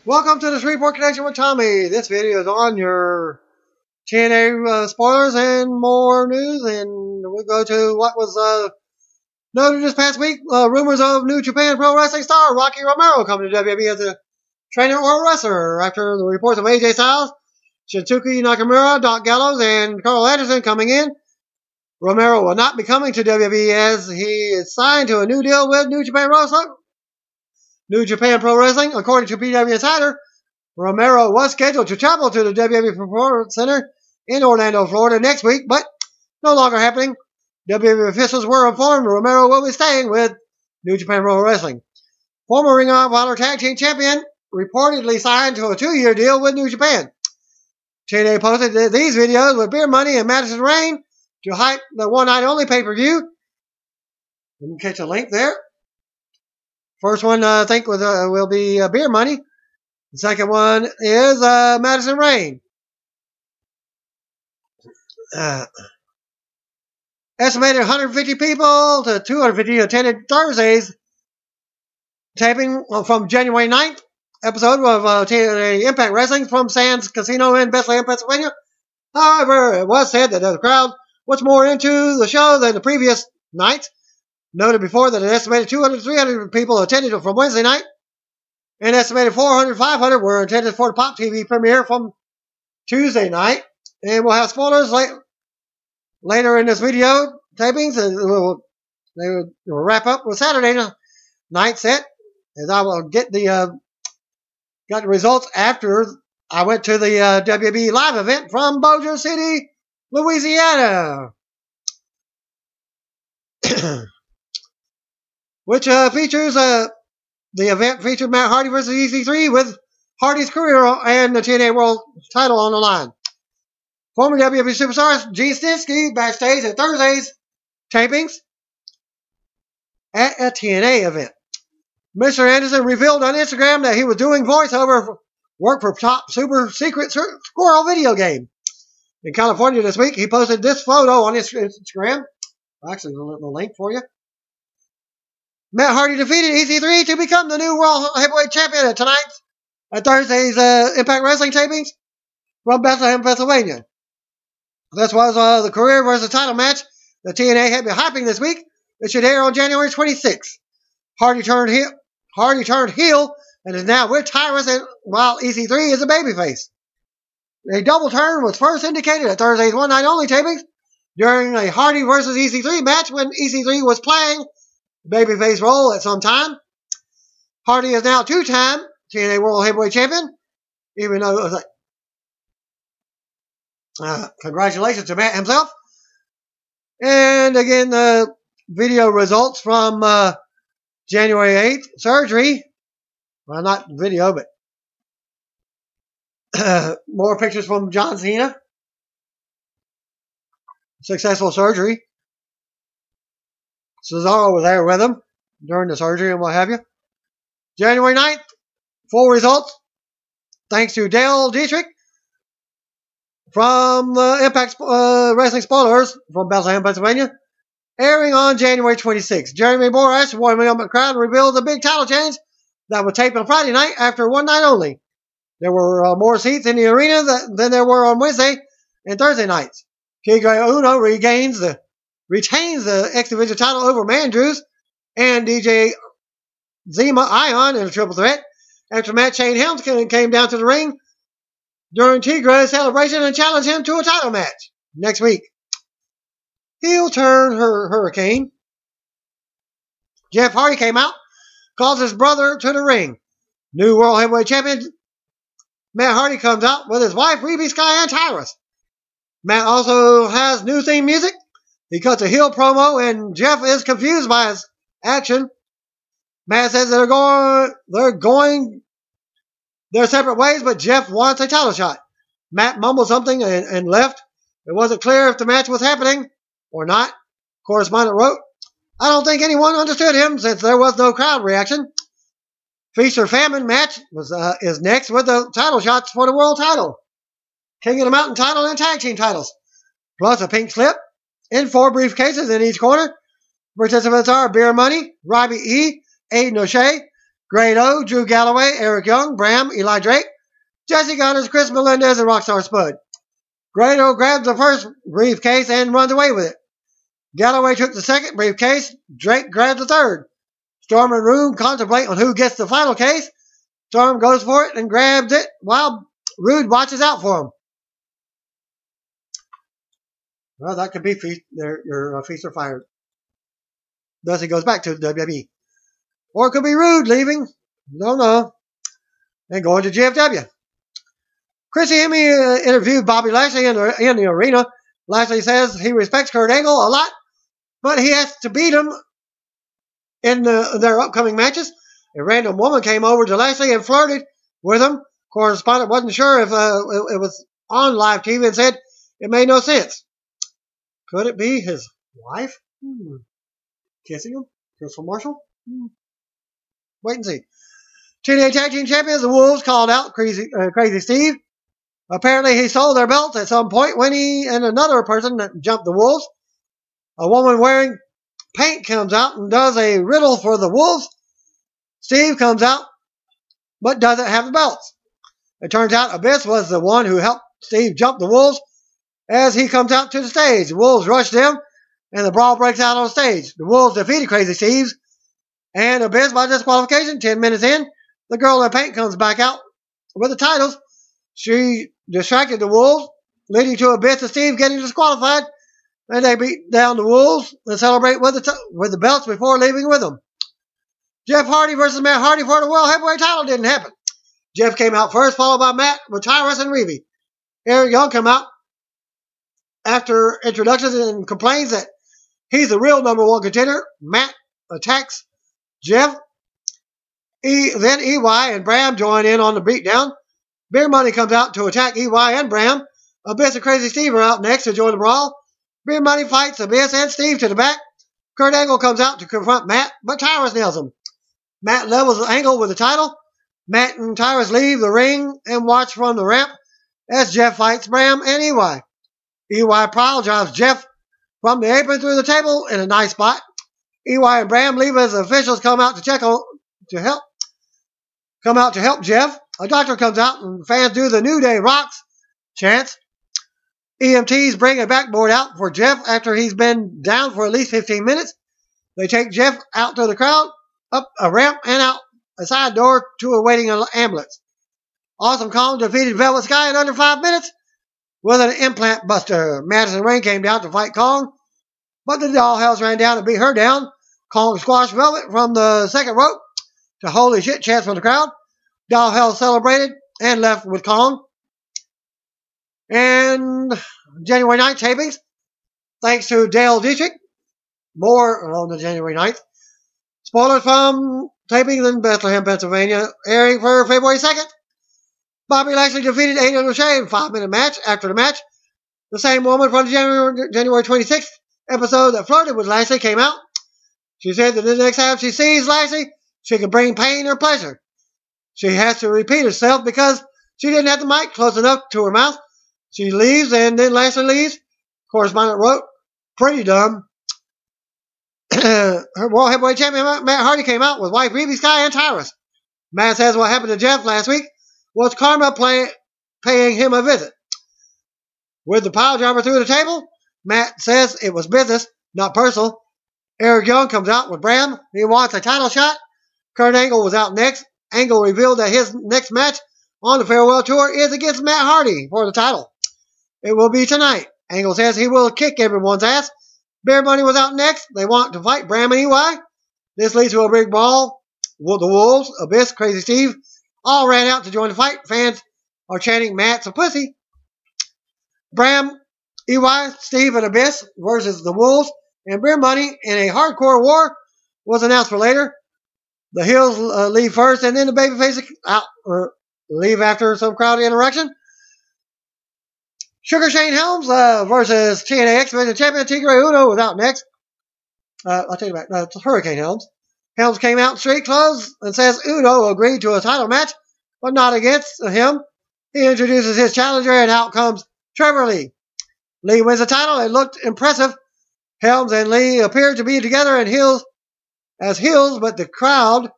Welcome to the Shreveport Connection with Tommy. This video is on your TNA spoilers and more news, and we'll go to what was noted this past week. Rumors of New Japan Pro Wrestling star Rocky Romero coming to WWE as a trainer or wrestler after the reports of AJ Styles, Shinsuke Nakamura, Doc Gallows, and Carl Anderson coming in. Romero will not be coming to WWE as he is signed to a new deal with New Japan Pro Wrestling. According to PW Insider, Romero was scheduled to travel to the WWE Performance Center in Orlando, Florida next week, but no longer happening. WWE officials were informed Romero will be staying with New Japan Pro Wrestling. Former Ring of Honor Tag Team Champion reportedly signed to a 2-year deal with New Japan. TNA posted these videos with Beer Money and Madison Rain to hype the one-night-only pay-per-view. You can catch a link there. First one, I think, will be Beer Money. The second one is Madison Rain. Estimated 150 people to 250 attended Thursday's taping from January 9th episode of TNA Impact Wrestling from Sands Casino in Bethlehem, Pennsylvania. However, it was said that the crowd was more into the show than the previous night. Noted before that an estimated 200 to 300 people attended from Wednesday night. An estimated 400 to 500 were attended for the Pop TV premiere from Tuesday night. And we'll have spoilers later in this video tapings. And they will wrap up with Saturday night set. As I will get got the results after I went to the WWE live event from Bossier City, Louisiana. Which features, the event featured Matt Hardy versus EC3 with Hardy's career and the TNA World title on the line. Former WWE superstar Gene Snitsky backstage at Thursday's tapings at a TNA event. Mr. Anderson revealed on Instagram that he was doing voiceover work for Top Super Secret Squirrel video game. In California this week, he posted this photo on his Instagram. Actually, a little link for you. Matt Hardy defeated EC3 to become the new World Heavyweight Champion at Thursday's Impact Wrestling tapings from Bethlehem, Pennsylvania. This was the career versus title match that TNA had been hyping this week. It should air on January 26th. Hardy turned heel and is now with Tyrus, while EC3 is a babyface. A double turn was first indicated at Thursday's one-night-only tapings during a Hardy versus EC3 match when EC3 was playing babyface role at some time. Hardy is now 2-time TNA World Heavyweight Champion, even though it was congratulations to Matt himself. And again, the video results from January 8th surgery. Well, not video, but more pictures from John Cena. Successful surgery. Cesaro was there with him during the surgery and what have you. January 9th, full results. Thanks to Dale Dietrich from Impact Wrestling Spoilers from Bethlehem, Pennsylvania. Airing on January 26th. Jeremy Borash, warming up the crowd, revealed the big title change that was taped on Friday night after one night only. There were more seats in the arena than there were on Wednesday and Thursday nights. Tigre Uno retains the X Division title over Mandrews and DJ Zema Ion in a triple threat. After Matt Shane Helms came down to the ring during Tigre's celebration and challenged him to a title match next week. Heel turn Hurricane. Jeff Hardy came out, calls his brother to the ring. New World Heavyweight Champion Matt Hardy comes out with his wife Reby Sky and Tyrus. Matt also has new theme music. He cuts a heel promo, and Jeff is confused by his action. Matt says they're going their separate ways, but Jeff wants a title shot. Matt mumbled something and left. It wasn't clear if the match was happening or not. Correspondent wrote, I don't think anyone understood him since there was no crowd reaction. Feast or Famine match is next with the title shots for the world title, King of the Mountain title, and tag team titles, plus a pink slip in 4 briefcases in each corner. Participants are Beer Money, Robbie E., Aiden O'Shea, Grado, Drew Galloway, Eric Young, Bram, Eli Drake, Jesse Gunners, Chris Melendez, and Rockstar Spud. Grado grabs the first briefcase and runs away with it. Galloway took the second briefcase. Drake grabs the third. Storm and Rude contemplate on who gets the final case. Storm goes for it and grabs it while Rude watches out for him. Well, that could be your feast or fired. Thus, he goes back to the WWE. Or it could be Rude leaving. Don't know. And going to GFW. Chrissy Hemme interviewed Bobby Lashley in the arena. Lashley says he respects Kurt Angle a lot, but he has to beat him in their upcoming matches. A random woman came over to Lashley and flirted with him. Correspondent wasn't sure if it was on live TV and said it made no sense. Could it be his wife? Kissing him? Crystal Marshall? Wait and see. TNA Tag Team Champions, the Wolves, called out Crazy Steve. Apparently, he sold their belts at some point when he and another person jumped the Wolves. A woman wearing paint comes out and does a riddle for the Wolves. Steve comes out, but doesn't have the belts. It turns out Abyss was the one who helped Steve jump the Wolves. As he comes out to the stage, the Wolves rush them, and the brawl breaks out on stage. The Wolves defeated Crazy Steve and Abyss by disqualification. 10 minutes in, the girl in paint comes back out with the titles. She distracted the Wolves, leading to Abyss and Steve getting disqualified, and they beat down the Wolves and celebrate with the belts before leaving with them. Jeff Hardy versus Matt Hardy for the World Heavyweight title didn't happen. Jeff came out first, followed by Matt with Tyrus and Reeve. Eric Young came out after introductions and complains that he's the real number one contender. Matt attacks Jeff. Then EY and Bram join in on the beatdown. Beer Money comes out to attack EY and Bram. Abyss and Crazy Steve are out next to join the brawl. Beer Money fights Abyss and Steve to the back. Kurt Angle comes out to confront Matt, but Tyrus nails him. Matt levels Angle with the title. Matt and Tyrus leave the ring and watch from the ramp as Jeff fights Bram and EY. EY pile drives Jeff from the apron through the table in a nice spot. EY and Bram leave as the officials come out to help Jeff. A doctor comes out and fans do the New Day Rocks chants. EMTs bring a backboard out for Jeff after he's been down for at least 15 minutes. They take Jeff out to the crowd, up a ramp and out a side door to a waiting ambulance. Awesome Kong defeated Velvet Sky in under 5 minutes with an implant buster. Madison Rain came down to fight Kong, but the Dollhouse ran down and beat her down. Kong squashed Velvet from the second rope to holy shit chants from the crowd. Dollhouse celebrated and left with Kong. And January 9th tapings, thanks to Dale Dietrich. More on the January 9th. Spoilers from tapings in Bethlehem, Pennsylvania, airing for February 2nd. Bobby Lashley defeated Aiden O'Shea in a 5-minute match. After the match, the same woman from the January 26th episode that flirted with Lashley came out. She said that the next time she sees Lashley, she can bring pain or pleasure. She has to repeat herself because she didn't have the mic close enough to her mouth. She leaves, and then Lashley leaves. Correspondent wrote, pretty dumb. Her World Heavyweight Champion Matt Hardy came out with wife Reeve Sky and Tyrus. Matt says what happened to Jeff last week was karma paying him a visit. With the pile driver through the table, Matt says it was business, not personal. Eric Young comes out with Bram. He wants a title shot. Kurt Angle was out next. Angle revealed that his next match on the farewell tour is against Matt Hardy for the title. It will be tonight. Angle says he will kick everyone's ass. Bear Money was out next. They want to fight Bram and EY. This leads to a big brawl. The Wolves, Abyss, Crazy Steve all ran out to join the fight. Fans are chanting Matt's a pussy. Bram, EY, Steve, and Abyss versus the Wolves and Beer Money in a hardcore war was announced for later. The heels leave first, and then the babyface leave after some crowd interaction. Sugar Shane Helms versus TNA X-Men Champion Tigre Uno was out next. I'll take it back. It's Hurricane Helms. Helms came out in street clothes and says Uno agreed to a title match, but not against him. He introduces his challenger, and out comes Trevor Lee. Lee wins the title and looked impressive. Helms and Lee appeared to be together in heels, but the crowd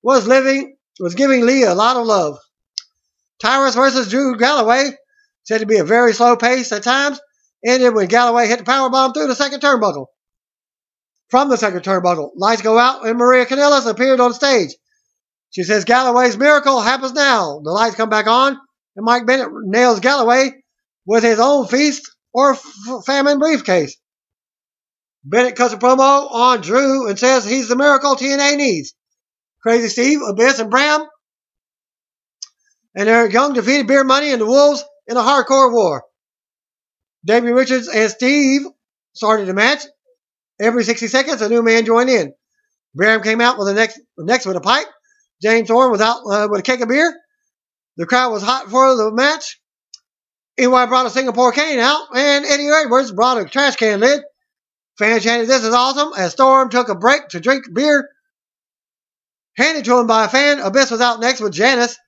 was giving Lee a lot of love. Tyrus versus Drew Galloway, said to be a very slow pace at times, ended when Galloway hit the powerbomb through the second turnbuckle. From the second turnbuckle, lights go out and Maria Kanellis appeared on stage. She says Galloway's miracle happens now. The lights come back on and Mike Bennett nails Galloway with his own feast or famine briefcase. Bennett cuts a promo on Drew and says he's the miracle TNA needs. Crazy Steve, Abyss, and Bram and Eric Young defeated Beer Money and the Wolves in a hardcore war. Davey Richards and Steve started the match. Every 60 seconds, a new man joined in. Bram came out with the next with a pipe. James Thorne was out with a keg of beer. The crowd was hot for the match. EY brought a Singapore cane out, and Eddie Edwards brought a trash can lid. Fans chanted, "This is awesome," as Storm took a break to drink beer handed to him by a fan. Abyss was out next with Janice.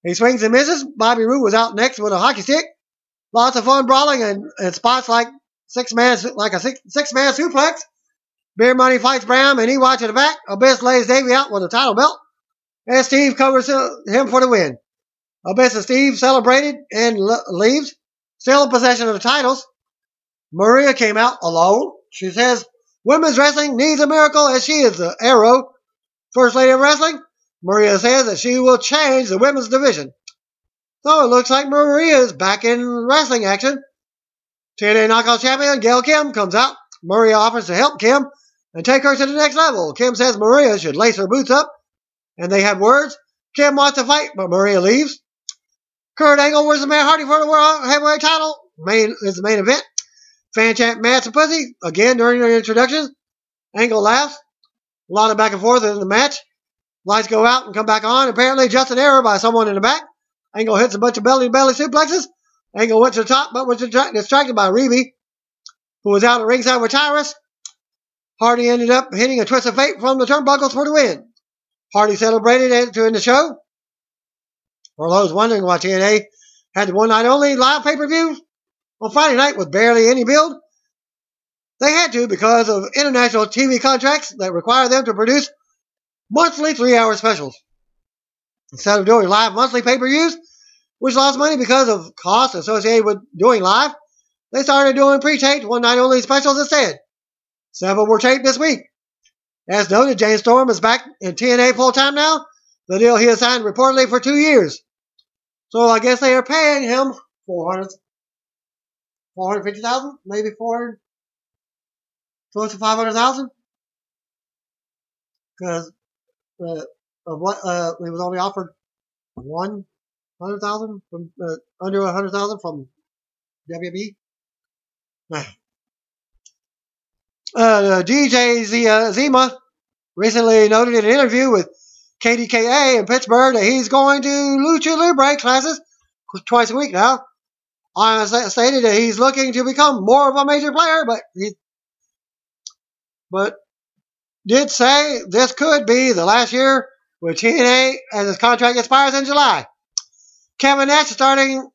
He swings and misses. Bobby Roode was out next with a hockey stick. Lots of fun brawling and spots like a six-man suplex. Beer Money fights Bram and EY to the back. Abyss lays Davey out with a title belt. And Steve covers him for the win. Abyss and Steve celebrated and leaves, still in possession of the titles. Maria came out alone. She says women's wrestling needs a miracle as she is the Arrow, First Lady of Wrestling. Maria says that she will change the women's division. So it looks like Maria is back in wrestling action. TNA Knockout Champion Gail Kim comes out. Maria offers to help Kim and take her to the next level. Kim says Maria should lace her boots up, and they have words. Kim wants to fight, but Maria leaves. Kurt Angle versus Matt Hardy for the World Heavyweight title is the main event. Fan chant Matt's a pussy again during their introductions. Angle laughs. A lot of back and forth in the match. Lights go out and come back on. Apparently just an error by someone in the back. Angle hits a bunch of belly-to-belly suplexes. Angle went to the top, but was distracted by Reby, who was out at ringside with Tyrus. Hardy ended up hitting a twist of fate from the turnbuckles for the win. Hardy celebrated it during the show. For those wondering why TNA had the one night only live pay-per-view on Friday night with barely any build, they had to because of international TV contracts that require them to produce monthly 3-hour specials. Instead of doing live monthly pay-per-views, which lost money because of costs associated with doing live, they started doing pre-taped one-night-only specials instead. Several were taped this week. As noted, James Storm is back in TNA full-time now. The deal he has signed reportedly for 2 years. So I guess they are paying him $450,000, maybe 400, close to 500,000, because of what he was only offered 100,000 from under 100,000 from WWE. DJ Zima recently noted in an interview with KDKA in Pittsburgh that he's going to Lucha Libre classes twice a week now. I stated that he's looking to become more of a major player, but did say this could be the last year with TNA as his contract expires in July. Kevin Nash starring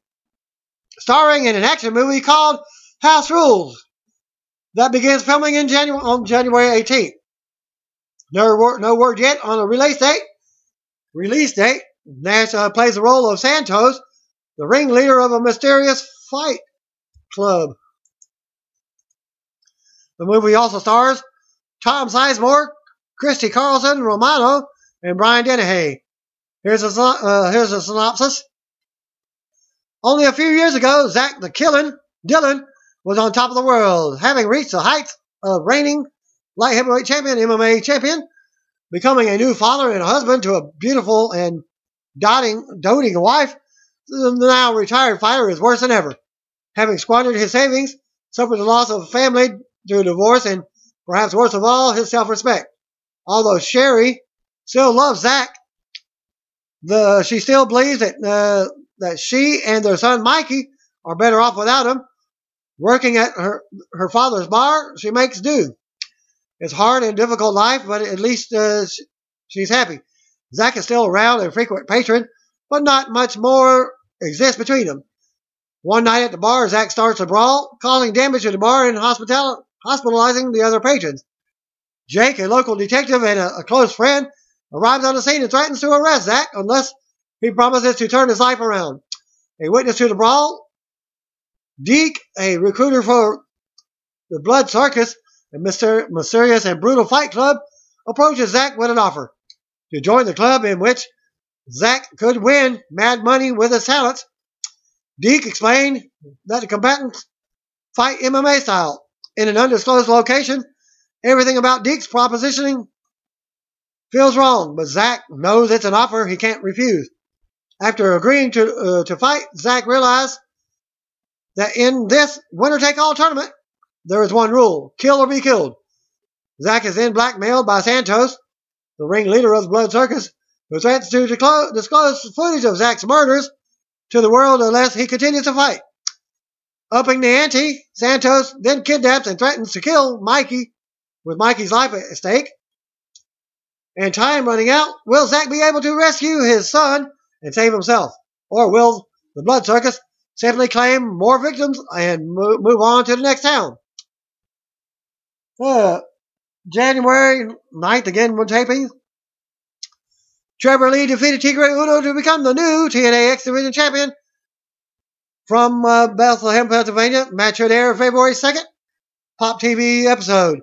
in an action movie called House Rules that begins filming on January 18th. No word yet on a release date. Nash plays the role of Santos, the ringleader of a mysterious fight club. The movie also stars Tom Sizemore, Christy Carlson Romano, and Brian Dennehy. Here's a synopsis. Only a few years ago, Zach the Killin' Dillon was on top of the world, having reached the heights of reigning light heavyweight champion, MMA champion, becoming a new father and a husband to a beautiful and doting wife. The now retired fighter is worse than ever. Having squandered his savings, suffered the loss of family through divorce, and perhaps worst of all, his self-respect. Although Sherry still loves Zach, she still believes that she and their son Mikey are better off without him. Working at her father's bar, she makes do. It's hard and difficult life, but at least she's happy. Zach is still around and a frequent patron, but not much more exists between them. One night at the bar, Zach starts a brawl, causing damage to the bar and hospitalizing the other patrons. Jake, a local detective and a close friend, arrives on the scene and threatens to arrest Zack unless he promises to turn his life around. A witness to the brawl, Deke, a recruiter for the Blood Circus, a mysterious and brutal fight club, approaches Zack with an offer to join the club in which Zack could win mad money with his talents. Deke explained that the combatants fight MMA style in an undisclosed location. Everything about Deke's propositioning feels wrong, but Zack knows it's an offer he can't refuse. After agreeing to fight, Zack realized that in this winner-take-all tournament, there is one rule: kill or be killed. Zack is then blackmailed by Santos, the ringleader of the Blood Circus, who threatens to disclose footage of Zack's murders to the world unless he continues to fight. Upping the ante, Santos then kidnaps and threatens to kill Mikey, with Mikey's life at stake. And time running out, will Zack be able to rescue his son and save himself? Or will the Blood Circus simply claim more victims and move on to the next town? January 9th, again with tapings. Trevor Lee defeated Tigre Uno to become the new TNA X Division champion from Bethlehem, Pennsylvania. Match should air February 2nd. Pop TV episode.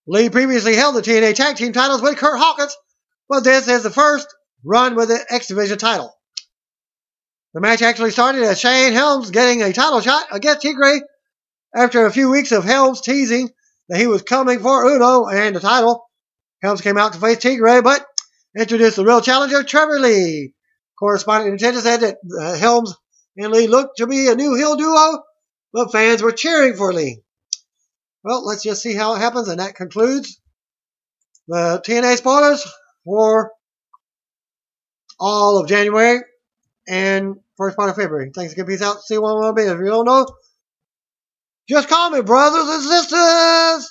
Lee previously held the TNA Tag Team titles with Kurt Hawkins, but this is the first run with the X Division title. The match actually started as Shane Helms getting a title shot against Tigre after a few weeks of Helms teasing that he was coming for Uno and the title. Helms came out to face Tigre, but introduced the real challenger, Trevor Lee. Correspondent in attendance said that Helms and Lee looked to be a new heel duo, but fans were cheering for Lee. Well, let's just see how it happens, and that concludes the TNA spoilers for all of January and first part of February. Thanks again. Peace out. See you one more bit. If you don't know, just call me brothers and sisters.